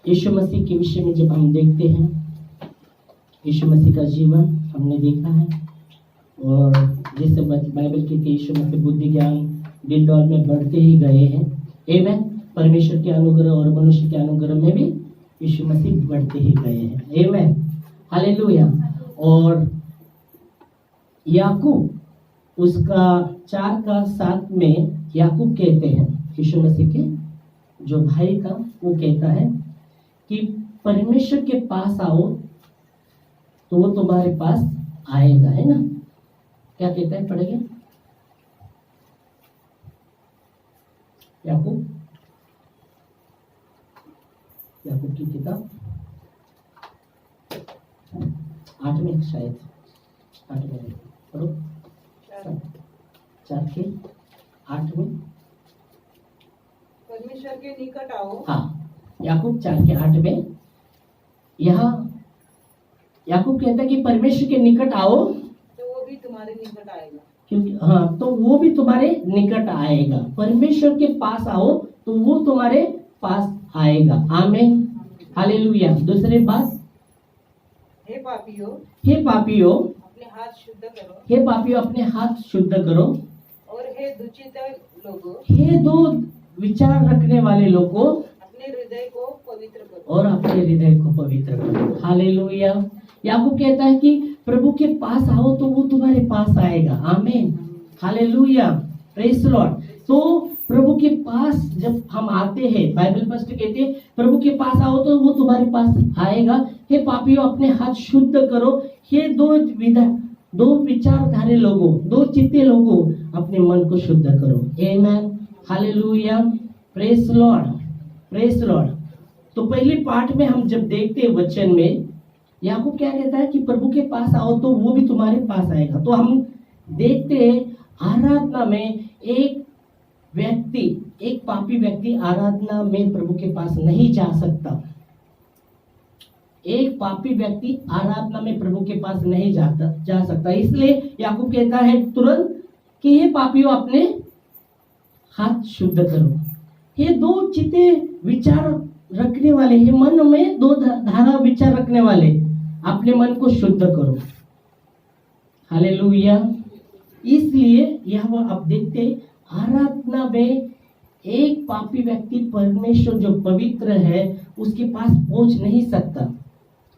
यीशु मसीह के विषय में जब हम देखते हैं, यीशु मसीह का जीवन हमने देखा है, और जैसे बाइबल कहती है यीशु मसीह बुद्धि ज्ञान दिल दौर में बढ़ते ही गए हैं। आमीन। परमेश्वर के अनुग्रह और मनुष्य के अनुग्रह में भी यीशु मसीह बढ़ते ही गए हैं। आमीन, हालेलुया। और याकूब उसका 4:7 में याकूब कहते हैं, यीशु मसीह के जो भाई था वो कहता है कि परमेश्वर के पास आओ तो वो तुम्हारे पास आएगा, है ना। क्या कहता है, पढ़ेंगे याकूब की किताब 8 में, शायद 8 में पढ़ो, 4:8 में। परमेश्वर के निकट आओ। हाँ, याकूब 4:8 में यहाँ याकूब कहता है कि परमेश्वर के निकट आओ तो वो भी तुम्हारे निकट आएगा। क्योंकि हाँ, तो वो भी तुम्हारे निकट आएगा। परमेश्वर के पास आओ तो वो तुम्हारे पास आएगा। आमीन, हालेलुया। दूसरी बात, हे पापियों अपने हाथ शुद्ध करो। हे पापियों अपने हाथ शुद्ध करो। और हे दुचित लोगों, हे दो विचार रखने वाले लोगों, अपने हृदय को पवित्र करो। और अपने हृदय को पवित्र करो। हालेलुया। याकूब कहता है कि प्रभु के पास आओ तो वो तुम्हारे पास आएगा। आमीन, हालेलुया, प्रेज लॉर्ड। तो प्रभु के पास जब हम आते हैं, बाइबल फर्स्ट कहते हैं प्रभु के पास आओ तो वो तुम्हारे पास आएगा। हे पापियों अपने हाथ शुद्ध करो। हे दो विचारधारे लोगों, दो चित्ते लोगों, अपने मन को शुद्ध करो। आमीन, hallelujah, praise Lord, praise Lord. तो पहले पार्ट में हम जब देखते हैं वचन में, याकूब क्या कहता है कि प्रभु के पास आओ तो वो भी तुम्हारे पास आएगा। तो हम देखते हैं आराधना में एक पापी व्यक्ति आराधना में प्रभु के पास नहीं जा सकता। एक पापी व्यक्ति आराधना में प्रभु के पास नहीं जा सकता। इसलिए याकूब कहता है तुरंत कि हे पापियों अपने हाथ शुद्ध करो। ये दो चित्ते विचार रखने वाले, हे मन में दो धारा विचार रखने वाले, अपने मन को शुद्ध करो। हालेलुया। इसलिए यह अब देखते आराधना में एक पापी व्यक्ति परमेश्वर जो पवित्र है उसके पास पहुंच नहीं सकता।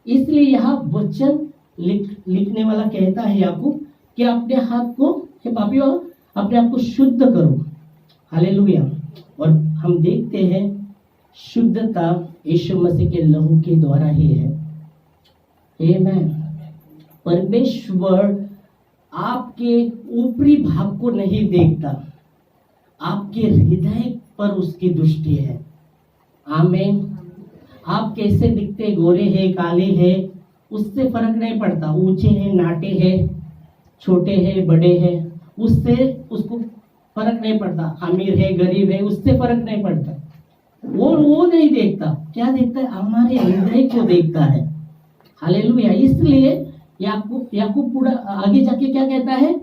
इसलिए यह वचन लिखने वाला कहता है याकूब कि अपने हाथ को, हे पापियों अपने आप को शुद्ध करो। हालेलुया। और हम देखते हैं शुद्धता यीशु मसीह के लहू के द्वारा ही है। आमीन। परमेश्वर आपके ऊपरी भाग को नहीं देखता, आपके हृदय पर उसकी दृष्टि है। आमीन। आप कैसे दिखते, गोरे हैं काले हैं, उससे फर्क नहीं पड़ता। ऊंचे हैं नाटे हैं, छोटे हैं बड़े हैं, उससे उसको फर्क नहीं पड़ता। अमीर है गरीब है, उससे फर्क नहीं पड़ता। वो नहीं देखता। क्या देखता है? हमारे हृदय को देखता है। हालेलुया। इसलिए याकूब पूरा आगे जाके क्या कहता है,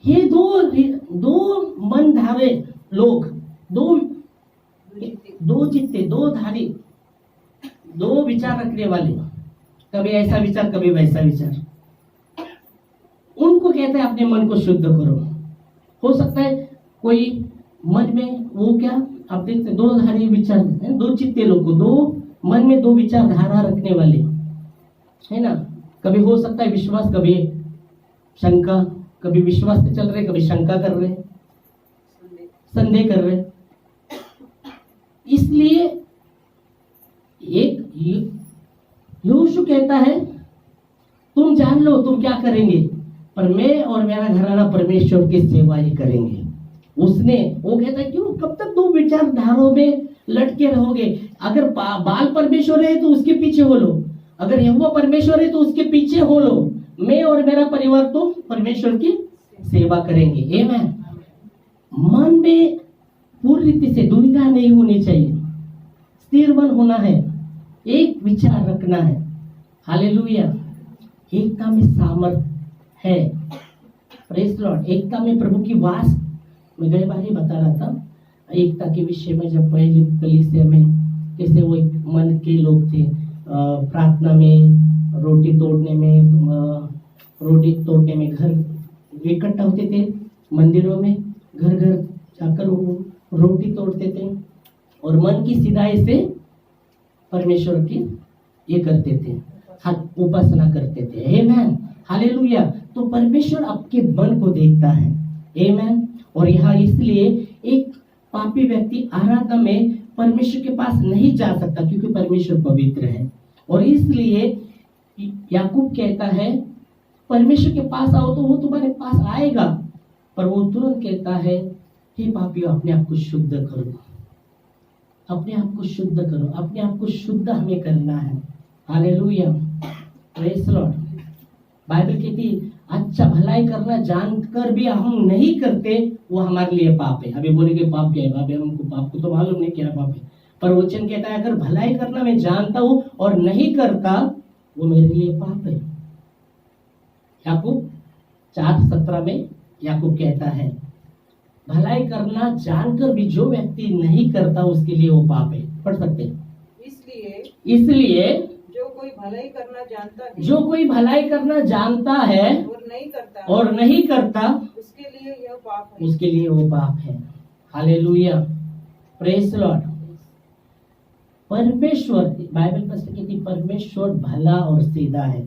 ये दो मन धारे लोग, दो चित्ते, दो धारी, दो विचार रखने वाले, कभी ऐसा विचार कभी वैसा विचार, उनको कहते हैं अपने मन को शुद्ध करो। हो सकता है कोई मन में वो क्या आप देखते दो धारी विचार, दो चित्ते लोग, दो मन में दो विचार धारा रखने वाले, है ना। कभी हो सकता है विश्वास, कभी शंका, कभी विश्वास से चल रहे, कभी शंका कर रहे, संदेह कर रहे। इसलिए एक यहोशू कहता है तुम जान लो तुम क्या करेंगे, पर मैं और मेरा घराना परमेश्वर की सेवा ही करेंगे। वो कहता है क्यों, कब तक दो विचारधाराओं में लटके रहोगे। अगर बाल परमेश्वर है तो उसके पीछे हो लो, अगर यहोवा परमेश्वर है तो उसके पीछे हो लो। मैं और मेरा परिवार तो परमेश्वर की सेवा करेंगे। आमीन। मन में पूरी रीति से दुविधा नहीं होनी चाहिए, स्थिर मन होना है, एक विचार रखना है। हालेलुया। एकता में सामर्थ है। Praise Lord. एकता में प्रभु की वास, मैं गए बार ही बता रहा था, एकता के विषय में जब पहले कलीसिया में कैसे वो एक मन के लोग थे, प्रार्थना में, रोटी तोड़ने में घर इकट्ठा होते थे, मंदिरों में घर घर जाकर वो रोटी तोड़ते थे और मन की सिधाई से परमेश्वर की ये करते थे, उपासना करते थे। आमेन, हालेलुया। तो परमेश्वर आपके मन को देखता है। आमेन। और यहाँ इसलिए एक पापी व्यक्ति आराधना में परमेश्वर के पास नहीं जा सकता क्योंकि परमेश्वर पवित्र है। और इसलिए याकूब कहता है परमेश्वर के पास आओ तो वो तुम्हारे पास आएगा, पर वो तुरंत कहता है हे पापियों, अपने आप को शुद्ध करो, अपने आप को शुद्ध करो, अपने आप को शुद्ध हमें करना है। Hallelujah, praise the Lord. Bible कहती अच्छा भलाई करना जानकर भी हम नहीं करते, वो हमारे लिए पाप है। अभी बोलेंगे पाप क्या है? पाप है, हमको पाप को तो मालूम नहीं क्या पाप है, पर वचन कहता है अगर भलाई करना मैं जानता हूं और नहीं करता वो मेरे लिए पाप है। याकूब 4:17 में याकूब कहता है भलाई करना जानकर भी जो व्यक्ति नहीं करता उसके लिए वो पाप है। पढ़ सकते हैं। इसलिए जो कोई भलाई करना जानता है, जो कोई भलाई करना जानता है और नहीं करता उसके लिए यह पाप है, उसके लिए वो पाप है। Hallelujah, praise the Lord. परमेश्वर, बाइबल पर कहती परमेश्वर भला और सीधा है,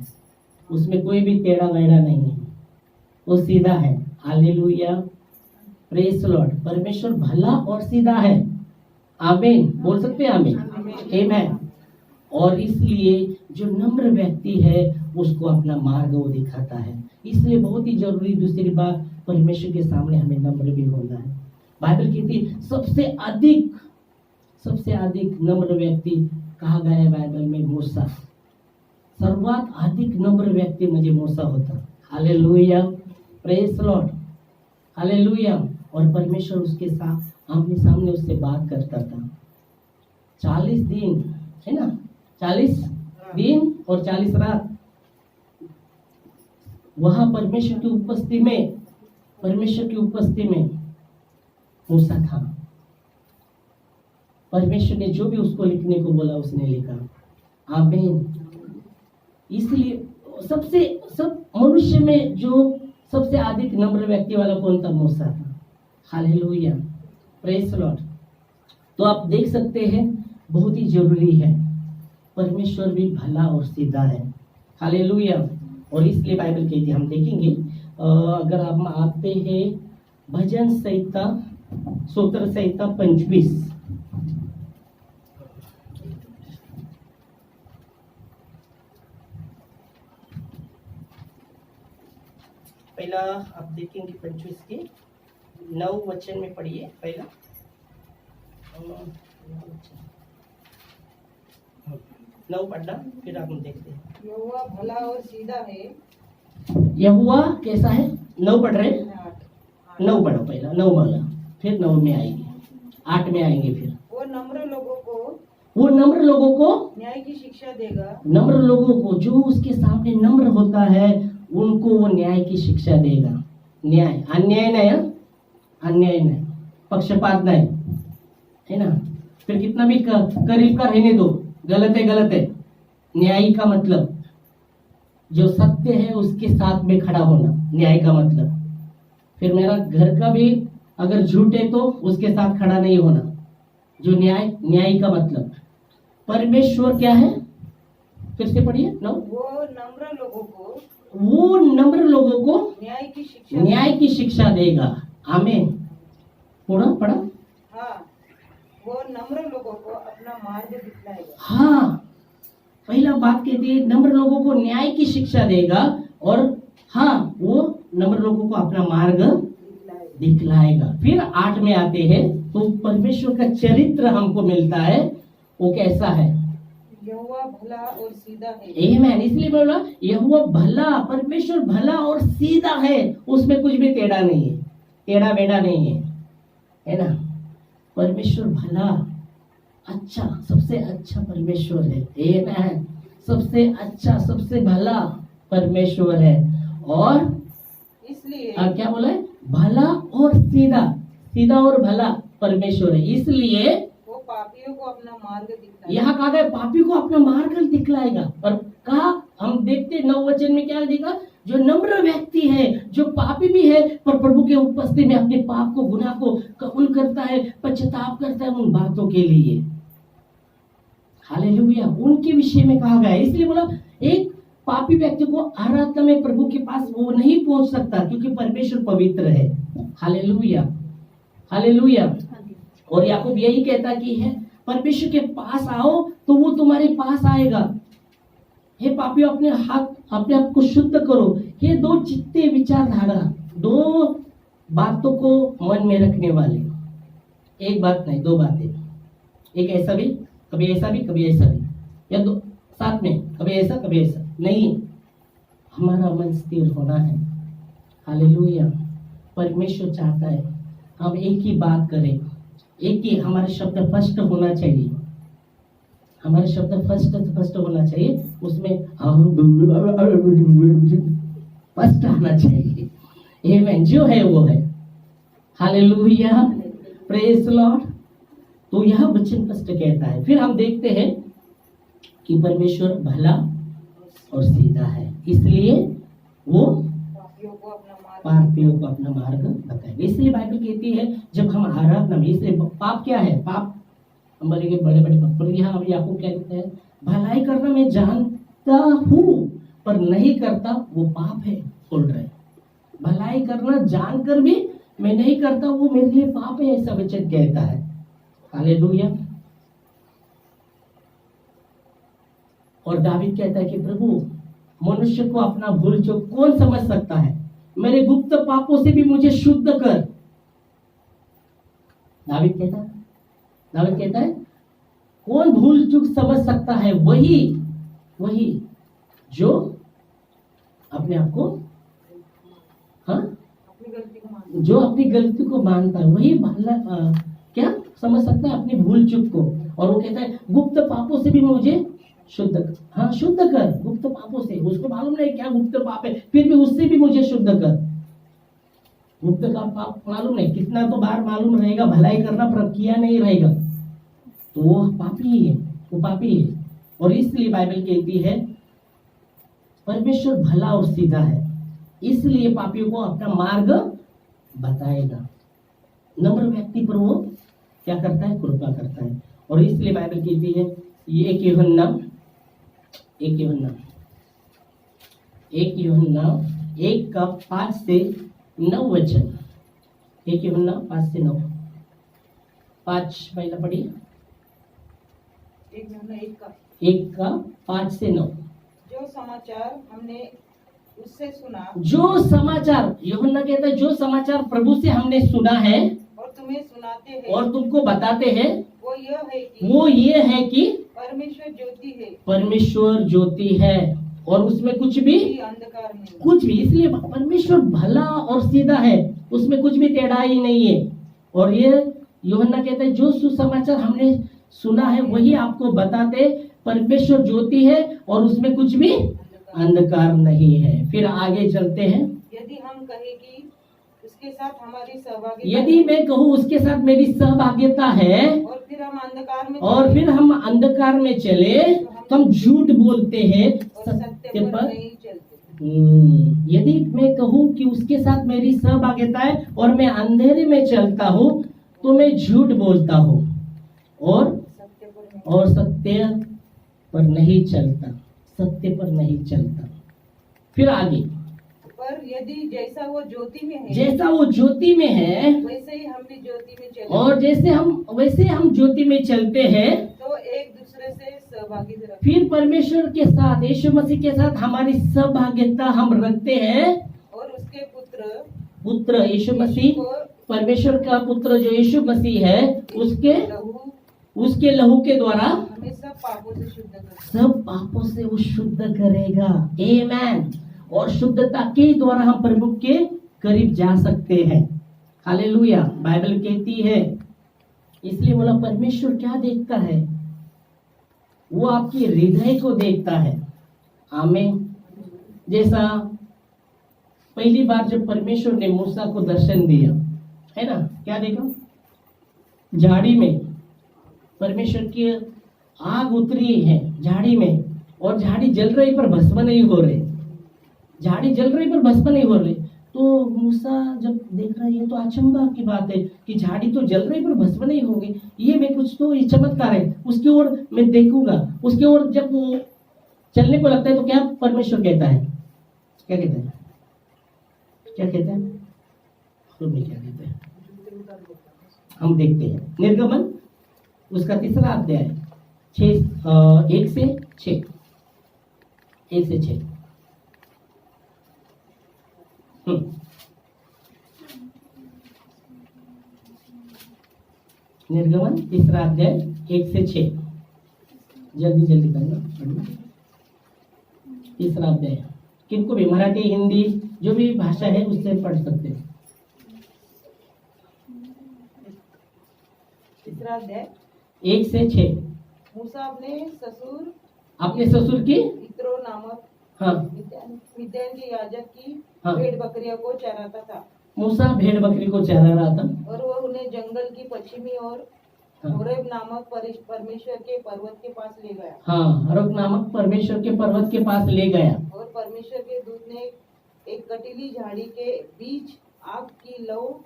उसमें कोई भी टेढ़ा मेढ़ा नहीं है, वो सीधा है। Hallelujah, praise the Lord. परमेश्वर भला और सीधा है। आमीन, बोल सकते हैं आमीन, आमीन। और इसलिए जो नम्र व्यक्ति है उसको अपना मार्ग वो दिखाता है। इसलिए बहुत ही जरूरी दूसरी बात, परमेश्वर के सामने हमें नम्र भी होना है। बाइबल कहती है सबसे अधिक नम्र व्यक्ति कहा गया है बाइबल में मूसा। सर्वात अधिक नम्र व्यक्ति मुझे मूसा होता। Hallelujah, praise the Lord, hallelujah. और परमेश्वर उसके साथ आमने सामने उससे बात करता था। 40 दिन है ना, 40 दिन और 40 रात वहां परमेश्वर की उपस्थिति में मूसा था। परमेश्वर ने जो भी उसको लिखने को बोला उसने लिखा। आमीन। इसलिए सब मनुष्य में जो सबसे अधिक नम्र व्यक्ति वाला कौन था? मूसा था। Hallelujah, praise the Lord. तो आप देख सकते हैं बहुत ही जरूरी है, परमेश्वर भी भला और सीधा है। हालेलुया। और इसलिए बाइबल कहती है, हम देखेंगे अगर आप आते हैं भजन संहिता, स्तोत्र संहिता 25, पहला आप देखेंगे 25 के 9 वचन में पढ़िए। पहला 9 पढ़ना, फिर आप देखते हैं। यहोवा भला और सीधा है। यहोवा कैसा है? 9 पढ़ रहे हैं, 9 पढ़ो पहला, 9 वाला, फिर 9 में आएंगे, 8 में आएंगे। फिर वो नम्र लोगों को न्याय की शिक्षा देगा। नम्र लोगों को, जो उसके सामने नम्र होता है उनको वो न्याय की शिक्षा देगा। न्याय, अन्याय नहीं, अन्याय नहीं, पक्षपात नहीं, है ना। फिर कितना भी करीब का रहने दो, गलत है। न्याय का मतलब जो सत्य है उसके साथ में खड़ा होना, न्याय का मतलब। फिर मेरा घर का भी अगर झूठ है तो उसके साथ खड़ा नहीं होना, जो न्याय का मतलब। परमेश्वर क्या है? फिर से पढ़िए। वो नम्र लोगों को न्याय की शिक्षा देगा। आमीन। पढ़ा। हाँ, वो नम्र लोगों को अपना मार्ग दिखलाएगा। हाँ, पहला बात कहती है नम्र लोगों को न्याय की शिक्षा देगा, और हाँ, वो नम्र लोगों को अपना मार्ग दिखलाएगा। फिर 8 में आते हैं तो परमेश्वर का चरित्र हमको मिलता है, वो कैसा है? यहोवा भला और सीधा है। आमीन। इसलिए बोला यहोवा भला, परमेश्वर भला और सीधा है, उसमें कुछ भी टेढ़ा नहीं है, टेढ़ा बेढ़ा नहीं है ना। परमेश्वर भला, अच्छा, सबसे अच्छा परमेश्वर है। आमीन। सबसे अच्छा, सबसे भला परमेश्वर है। और इसलिए क्या बोला है? भला और सीधा और भला परमेश्वर है। इसलिए वो पापियों को अपना मार्ग दिखलाए। यहाँ कहा गया पापी को अपना मार्ग दिखलाएगा। और कहा हम देखते 9 वचन में क्या देखा, जो नम्र व्यक्ति है, जो पापी भी है, पर प्रभु के उपस्थिति में अपने पाप को, गुनाह को कबूल करता है, पश्चाताप करता है उन बातों के लिए। हालेलुया, उनके विषय में कहा गया है। इसलिए बोला एक पापी व्यक्ति को आराधना में प्रभु के पास वो नहीं पहुंच सकता, क्योंकि परमेश्वर पवित्र है। Hallelujah, hallelujah. और याकूब यही कहता कि है परमेश्वर के पास आओ तो वो तुम्हारे पास आएगा। हे पापियों, अपने आप को शुद्ध करो। हे दो चित्ते विचारधारा, दो बातों को मन में रखने वाले, एक बात नहीं, दो बातें, एक ऐसा भी, कभी ऐसा भी, कभी ऐसा भी, या दो साथ में, कभी ऐसा कभी ऐसा नहीं। हमारा मन स्थिर होना है। हालेलुया। परमेश्वर चाहता है हम एक ही बात करें, एक ही हमारा शब्द फर्स्ट होना चाहिए, हमारे शब्द फर्स्ट होना चाहिए, उसमें फर्स्ट आना चाहिए। आमेन, जो है वो है। Hallelujah, praise Lord. तो यह वचन फर्स्ट कहता है। फिर हम देखते हैं कि परमेश्वर भला और सीधा है, इसलिए वो पापियों को अपना मार्ग बताएगा। इसलिए बाइबल कहती है जब हम आराधना में, इसलिए पाप क्या है, पाप हम बोलेंगे बड़े बड़े पाप, पर यहाँ अब याकूब क्या कहते हैं, भलाई करना मैं जानता हूँ पर नहीं करता वो पाप है, बोल रहे। भलाई करना जानकर भी मैं नहीं करता वो मेरे लिए पाप है, ऐसा वचन कहता है। हालेलुया। और दावीद कहता है कि प्रभु मनुष्य को अपना भूल चूक कौन समझ सकता है, मेरे गुप्त पापों से भी मुझे शुद्ध कर। दावीद कहता है कौन भूल चूक समझ सकता है, वही जो अपने आप को, जो अपनी गलती को मानता है, वही क्या समझ सकता है अपनी भूल चूक को। और वो कहता है गुप्त पापों से भी मुझे शुद्ध कर, गुप्त पापों से। उसको मालूम नहीं क्या गुप्त पाप है, फिर भी उससे भी मुझे शुद्ध कर। गुप्त का पाप मालूम नहीं, कितना तो बार मालूम रहेगा, भलाई करना पर किया नहीं रहेगा, तो वो पापी ही है, वो पापी है। और इसलिए बाइबल कहती है परमेश्वर भला और सीधा है, इसलिए पापियों को अपना मार्ग बताएगा। नम्र व्यक्ति पर वो क्या करता है, कृपा करता है। और इसलिए बाइबल कहती है ये एक यूहन्ना 1:5 से 9 वचन, 1:5 से 9, 5 पहला पढ़िए, 1:5 से 9। जो समाचार हमने उससे सुना, जो समाचार, यूहन्ना कहता है जो समाचार प्रभु से हमने सुना है और तुम्हें सुनाते हैं और तुमको बताते हैं, वो ये है कि परमेश्वर ज्योति है और उसमें कुछ भी अंधकार नहीं, कुछ भी। इसलिए परमेश्वर भला और सीधा है, उसमें कुछ भी टेढ़ाई नहीं है। और ये यूहन्ना कहता है जो सुसमाचार हमने सुना है वही आपको बताते, परमेश्वर ज्योति है और उसमें कुछ भी अंधकार नहीं है। फिर आगे चलते हैं। यदि हम कहें कि उसके साथ हमारी सहभागिता, यदि मैं कहूँ उसके साथ मेरी सहभागिता है और फिर हम अंधकार में चले तो हम झूठ बोलते हैं, सत्य पर नहीं चलते। यदि मैं कहूँ कि उसके साथ मेरी सहभागिता है और मैं अंधेरे में चलता हूँ तो मैं झूठ बोलता हूँ और सत्य पर नहीं चलता, सत्य पर नहीं चलता। फिर आगे, पर यदि जैसा वो ज्योति में है वैसे ही हम भी ज्योति में चले, और वैसे हम ज्योति में चलते हैं तो एक दूसरे से सहभागिता रखते। फिर परमेश्वर के साथ, यीशु मसीह के साथ हमारी सहभागिता हम रखते हैं। और उसके पुत्र यीशु मसीह, परमेश्वर का पुत्र जो यीशु मसीह है, उसके लहू के द्वारा हमें सब पापों से वो शुद्ध करेगा। आमेन। और शुद्धता के द्वारा हम प्रभु के करीब जा सकते हैं। हालेलुया। बाइबल कहती है, इसलिए बोला परमेश्वर क्या देखता है, वो आपकी हृदय को देखता है। आमीन। जैसा पहली बार जब परमेश्वर ने मूसा को दर्शन दिया, है ना, क्या देखा, झाड़ी में परमेश्वर की आग उतरी है झाड़ी में, और झाड़ी जल रही पर भस्म नहीं हो रही, झाड़ी जल रही पर भस्म नहीं हो रही। तो मूसा जब देख रहा है ये तो अचंभा की बात है कि झाड़ी तो जल रही पर भस्म नहीं होगी, ये मैं कुछ तो ये चमत्कार है, उसकी ओर मैं देखूंगा। उसकी ओर जब वो चलने को लगता है तो क्या परमेश्वर कहता है, क्या कहता है, क्या कहता है, खुद में क्या कहता है, हम देखते हैं निर्गमन उसका 3रा अध्याय 1 से 6, 1 से 6। निर्गमन 3रा अध्याय 1 से 6, जल्दी जल्दी करना। 3रा अध्याय किनको भी मराठी हिंदी जो भी भाषा है उससे पढ़ सकते हैं। 3रा अध्याय 1 से 6। मूसा अपने ससुर की इत्रो नामक हाँ मिद्यान के याजक की हाँ। भेड़ बकरियों को चराता था, मूसा भेड़ बकरी को चरा रहा था, और वह उन्हें जंगल की पश्चिमी और हाँ। होरेब नामक परमेश्वर के पर्वत के पास ले गया। हाँ, हरक नामक परमेश्वर के पर्वत के पास ले गया। और परमेश्वर के दूत ने एक कटीली झाड़ी के बीच आग की लौ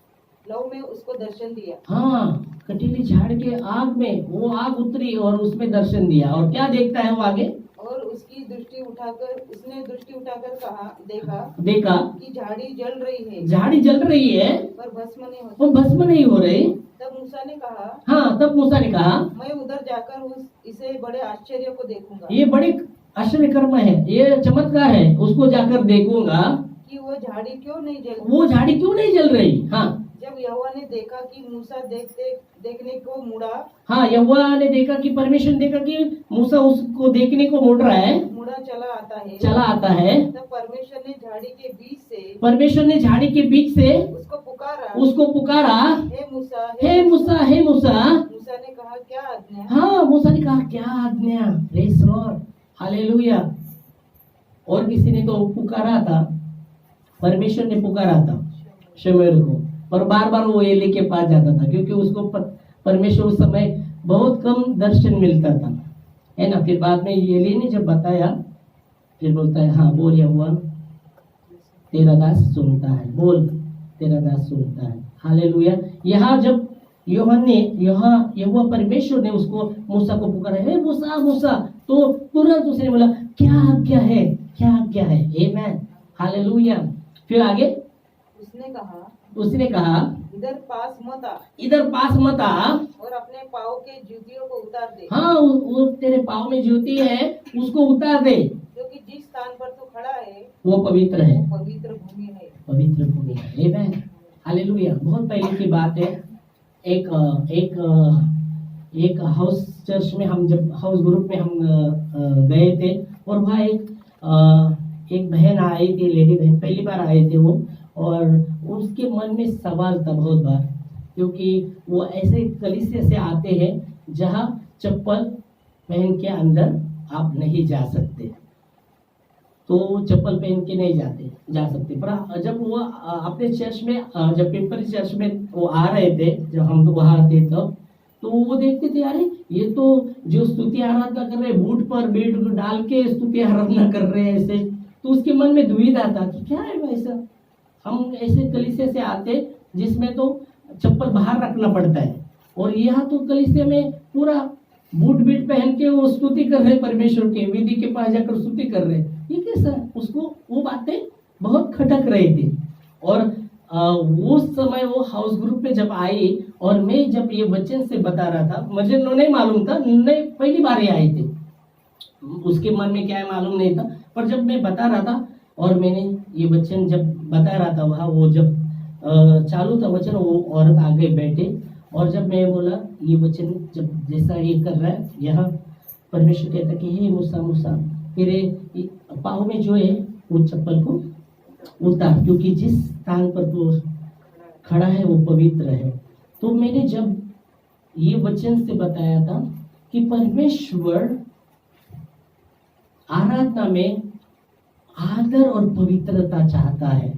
में उसको दर्शन दिया। हाँ, कटीली झाड़ के आग में वो आग उतरी और उसमें दर्शन दिया, और क्या देखता है वो आगे, और उसने दृष्टि उठाकर देखा कि झाड़ी जल रही है, झाड़ी जल रही है पर भस्म नहीं होती। वो भस्म नहीं हो रही। तब मूसा ने कहा, हाँ, तब मूसा ने कहा मैं उधर जाकर इसे बड़े आश्चर्य को देखूंगा, ये बड़े आश्चर्य कर्म है, ये चमत्कार है, उसको जाकर देखूंगा कि वो झाड़ी क्यों नहीं जल रही। हाँ, जब यहोवा ने देखा कि मूसा देखने को मुड़ा, हाँ, यहोवा ने देखा कि परमेश्वर ने देखा कि मूसा उसको देखने को मुड़ रहा है, चला आता है। तब परमेश्वर ने झाड़ी के बीच से उसको पुकारा, हे मूसा। मूसा ने कहा, क्या आज्ञा? हाँ, मूसा ने कहा क्या आज्ञा। Praise Lord, hallelujah. और किसी ने तो पुकारा था, परमेश्वर ने पुकारा था शमूएल को, और बार बार वो एली के पास जाता था क्योंकि उसको परमेश्वर उस समय बहुत कम दर्शन मिलता था, है ना। फिर बाद में एली ने जब बताया, फिर बोलता है हाँ बोल यहोवा तेरा दास सुनता है, बोल तेरा दास सुनता है। हालेलुया। यहाँ जब यहोवा परमेश्वर ने उसको मूसा को पुकारा, हे मूसा, तो तुरंत उसने बोला क्या आज्ञा है, आमेन, हालेलुया। फिर आगे उसने कहा इधर पास मत आ, और अपने पाँव के जूतियों को उतार दे। हाँ, वो तेरे पाँव में जूती है उसको उतार दे, क्योंकि जिस स्थान पर तू खड़ा है वो पवित्र है, पवित्र भूमि है। आमेन, हालेलुया। बहुत पहले की बात है, एक हाउस चर्च में हम जब हाउस ग्रुप में हम गए थे, और वहाँ एक बहन आई थी, लेडी बहन, पहली बार आए थे वो, और उसके मन में सवाल था बहुत बार, क्योंकि वो ऐसे कलीसिया से आते हैं जहाँ चप्पल पहन के अंदर आप नहीं जा सकते, तो चप्पल पहन के नहीं जा सकते। पर जब वो अपने चर्च में, जब पिंपरी चर्च में वो आ रहे थे, जब हम तो वहाँ आते तब, तो वो देखते थे अरे ये तो जो स्तुति आराधना कर रहे, बूट पर बेट डाल के स्तुति आराधना कर रहे हैं ऐसे, तो उसके मन में दुविधा था कि क्या है वैसा, हम ऐसे कलीसिया से आते जिसमें तो चप्पल बाहर रखना पड़ता है, और यहाँ तो कलीसिया में पूरा बूट बीट पहन के वो स्तुति कर रहे, परमेश्वर के विधि के पास जाकर स्तुति कर रहे, ये कैसा। उसको वो बातें बहुत खटक रही थी। और उस समय वो हाउस ग्रुप में जब आई, और मैं जब ये वचन से बता रहा था, मुझे नहीं मालूम था, नहीं पहली बार ही आए थे, उसके मन में क्या है मालूम नहीं था, पर जब मैं बता रहा था और मैंने ये वचन जब बता रहा था वहाँ, वो जब चालू था वचन, वो औरत आगे बैठे, और जब मैं बोला ये वचन जब जैसा ये कर रहा है, यहाँ परमेश्वर कहता कि हे मूसा तेरे पाँव में जो है वो चप्पल को उतार, क्योंकि जिस स्थान पर तू खड़ा है वो पवित्र है। तो मैंने जब ये वचन से बताया था कि परमेश्वर आराधना में आदर और पवित्रता चाहता है।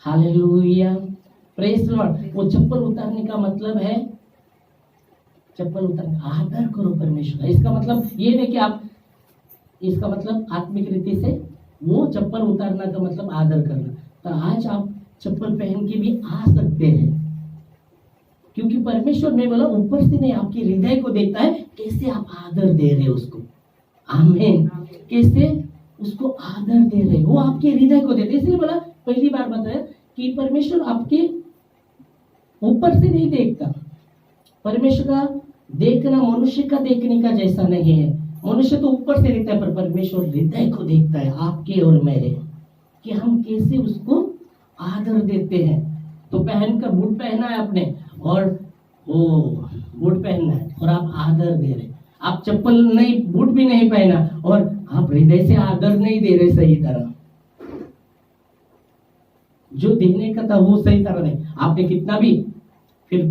Hallelujah, praise Lord. वो चप्पल उतारने का मतलब है चप्पल उतार आदर करो परमेश्वर का। इसका मतलब ये नहीं कि आप, इसका मतलब आत्मिक रीति से वो चप्पल उतारना का मतलब आदर करना। तो आज आप चप्पल पहन के भी आ सकते हैं, क्योंकि परमेश्वर ने बोला ऊपर से नहीं, आपके हृदय को देखता है, कैसे आप आदर दे रहे हो उसको। आमीन। कैसे उसको आदर दे रहे, वो आपके हृदय को देते। इसलिए बोला, पहली बार बताया कि परमेश्वर आपके ऊपर से नहीं देखता। परमेश्वर का देखना मनुष्य का देखने का जैसा नहीं है। मनुष्य तो ऊपर से देखता है, पर परमेश्वर हृदय को देखता है, आपके और मेरे, कि हम कैसे उसको आदर देते हैं। तो पहनकर बूट पहना है आपने, और वो बूट पहनना है और आप आदर दे रहे। आप चप्पल नहीं, बूट भी नहीं पहना और आप हृदय से आदर नहीं दे रहे सही तरह। जो देने का था वो सही तरह नहीं। आपने कितना भी फिर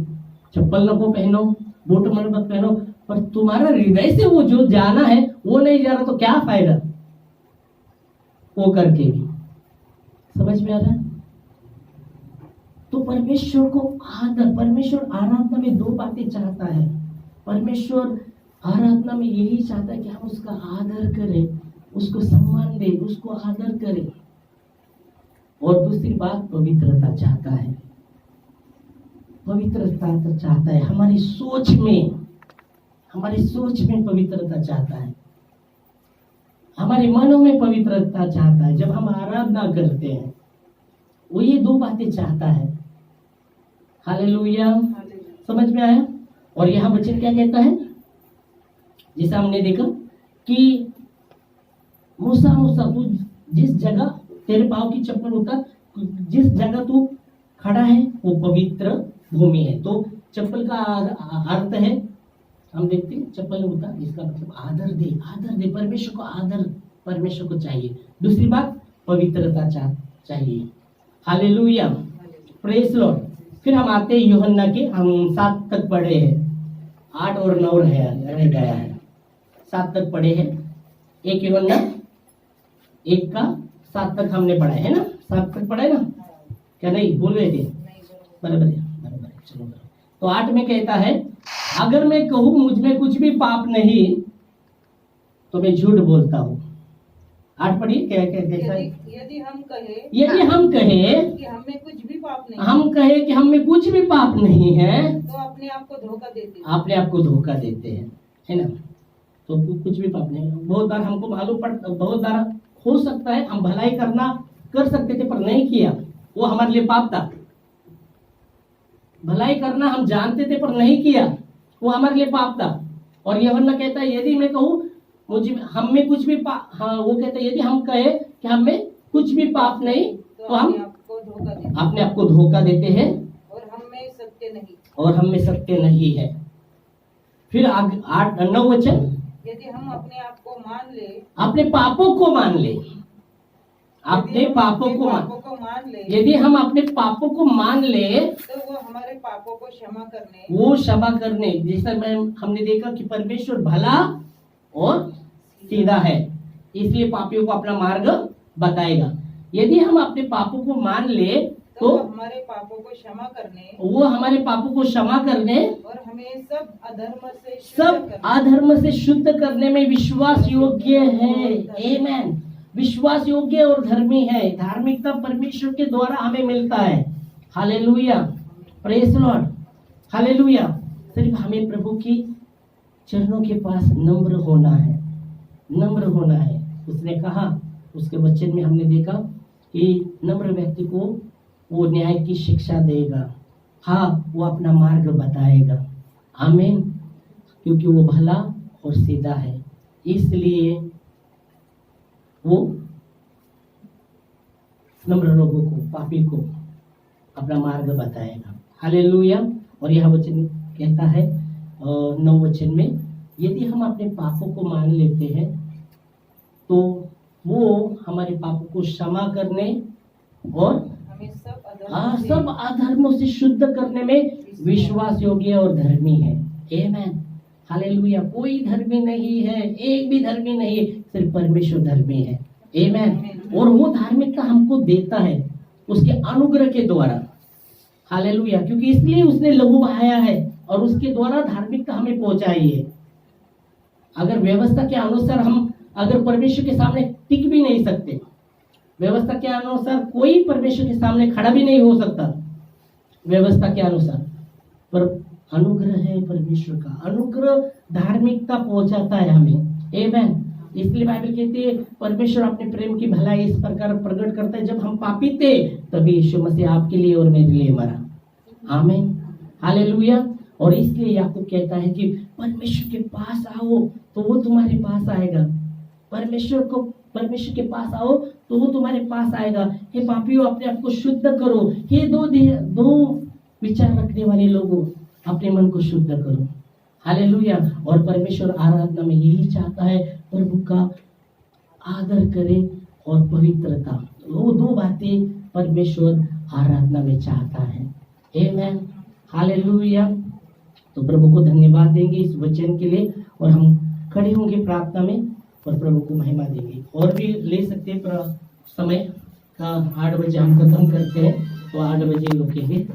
चप्पल न को पहनो, बूट मत पहनो, पर तुम्हारा हृदय से वो जो जाना है वो नहीं जा रहा, तो क्या फायदा वो करके भी। समझ में आ रहा है? तो परमेश्वर को आदर, परमेश्वर आराधना में दो बातें चाहता है। परमेश्वर आराधना में यही चाहता है कि हम उसका आदर करें, उसको सम्मान दें, उसको आदर करें। और दूसरी बात, पवित्रता चाहता है। पवित्रता चाहता है हमारी सोच में, हमारी सोच में पवित्रता चाहता है, हमारे मनों में पवित्रता चाहता है। जब हम आराधना करते हैं वो ये दो बातें चाहता है। हालेलुया। समझ में आया? और यहाँ वचन क्या कहता है, जैसा हमने देखा कि मूसा मूसा, तू जिस जगह तेरे पाँव की चप्पल उतार, जिस जगह तू खड़ा है वो पवित्र भूमि है। तो चप्पल का अर्थ है, हम देखते हैं चप्पल उतार, इसका मतलब आदर दे, आदर दे। परमेश्वर को आदर, परमेश्वर को चाहिए। दूसरी बात, पवित्रता चाहिए। Hallelujah, praise Lord. फिर हम आते हैं यूहन्ना के, हम 7 तक पढ़े हैं, 8 और 9 रह गया है, 7 तक पढ़े हैं। 1 यूहन्ना 1 का 7 तक हमने पढ़ा है ना, 7 तक पढ़ा है ना, क्या नहीं बोल रहे थे? बराबर है, बराबर है, चलो। तो 8 में कहता है, अगर मैं कहूँ मुझ में कुछ भी पाप नहीं तो मैं झूठ बोलता हूँ। 8 पढ़िए, क्या कैसा है? यदि हम कहें कि हम में कुछ भी पाप नहीं, हम कहे कि हम में कुछ भी पाप नहीं है, तो अपने आप को धोखा देते हैं। अपने आप को धोखा देते हैं, है ना? तो कुछ भी पाप नहीं। बहुत बार हमको मालूम बहुत बार हो सकता है हम भलाई कर सकते थे पर नहीं किया, वो हमारे लिए पाप था। भलाई करना हम जानते थे पर नहीं किया, वो हमारे लिए पाप था। और यूहन्ना कहता है, यदि मैं कहूँ हम में कुछ भी हाँ, वो कहता है, यदि हम कहे कि हम में कुछ भी पाप नहीं तो हम अपने आप को धोखा देते हैं और हम में सत्य नहीं है। फिर 8-9 वचन, यदि हम अपने आप को मान ले, अपने पापों को मान ले, अपने पापों को मान ले, यदि हम अपने पापों को मान ले तो वो हमारे पापों को क्षमा करने, जैसा हमने देखा कि परमेश्वर भला और सीधा है, इसलिए पापियों को अपना मार्ग बताएगा। यदि हम अपने पापों को मान ले तो वो हमारे पापों को क्षमा करने और हमें सब अधर्म से शुद्ध करने में विश्वास योग्य है। आमीन। विश्वास योग्य और धर्मी है। धार्मिकता परमेश्वर के द्वारा हमें मिलता है। Hallelujah, praise Lord, hallelujah. सिर्फ हमें प्रभु की चरणों के पास नम्र होना है, नम्र होना है। उसने कहा, उसके वचन में हमने देखा कि नम्र व्यक्ति को वो न्याय की शिक्षा देगा। हाँ, वो अपना मार्ग बताएगा। आमीन। क्योंकि वो भला और सीधा है, इसलिए वो नम्र लोगों को, पापी को अपना मार्ग बताएगा। हालेलुया। और यह वचन कहता है 9 वचन में, यदि हम अपने पापों को मान लेते हैं तो वो हमारे पापों को क्षमा करने और सब अधर्मों से शुद्ध करने में विश्वास योग्य और धर्मी है। आमीन। हालेलुया। कोई धर्मी नहीं है, एक भी धर्मी नहीं है, सिर्फ परमेश्वर धर्मी है। आमीन। और वो धार्मिकता हमको देता है उसके अनुग्रह के द्वारा। हालेलुया, क्योंकि इसलिए उसने लहू बहाया है और उसके द्वारा धार्मिकता हमें पहुंचाई है। अगर व्यवस्था के अनुसार हम अगर परमेश्वर के सामने टिक भी नहीं सकते, व्यवस्था के अनुसार कोई परमेश्वर के सामने खड़ा भी नहीं हो सकता व्यवस्था के अनुसार, पर अनुग्रह है परमेश्वर का, अनुग्रह धार्मिकता पहुंचाता है हमें। आमेन। इसलिए बाइबल कहती है परमेश्वर अपने प्रेम की भलाई इस प्रकार प्रकट करता है, जब हम पापी थे तभी यीशु मसीह आपके लिए और मेरे लिए मरा। आमीन, हालेलुया। और इसलिए याकूब कहता है कि परमेश्वर के पास आओ तो वो तुम्हारे पास आएगा, परमेश्वर के पास आओ तो वो तुम्हारे पास आएगा। हे पापियों, अपने आप को शुद्ध करो। हे दो विचार रखने वाले लोगों, अपने मन को शुद्ध करो। हालेलुया। और परमेश्वर आराधना में यही चाहता है, प्रभु का आदर करें और पवित्रता, वो दो बातें परमेश्वर आराधना में चाहता है। आमेन, हालेलुया। तो प्रभु को धन्यवाद देंगे इस वचन के लिए और हम खड़े होंगे प्रार्थना में और प्रभु को महिमा देंगे। और भी ले सकते हैं समय का 8 बजे हम खत्म करते हैं, तो 8 बजे रुकेंगे।